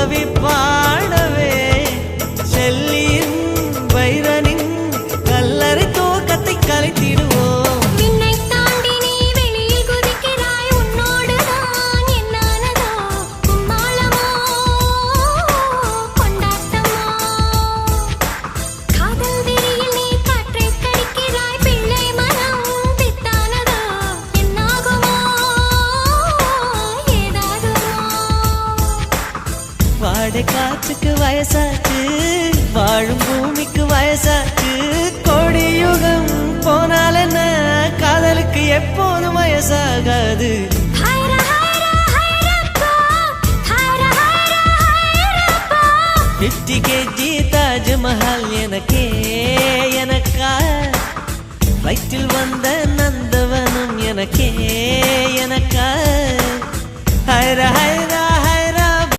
கவி பாடவே செல்லியின் வைரனின் கல்லறை தோக்கத்தை கலைத்திடுவோம். வாடை காற்றுக்கு வயசாச்சு, வாழும் பூமிக்கு வயசாச்சு. கோடியுகம் போனால் என்ன, காதலுக்கு எப்போதும் வயசாகாது. 50 kg தாஜ்மஹால் எனக்கே எனக்கா, வயிற்றில் வந்த நந்தவனம் எனக்கே எனக்கா. ஹைரா ஹைரா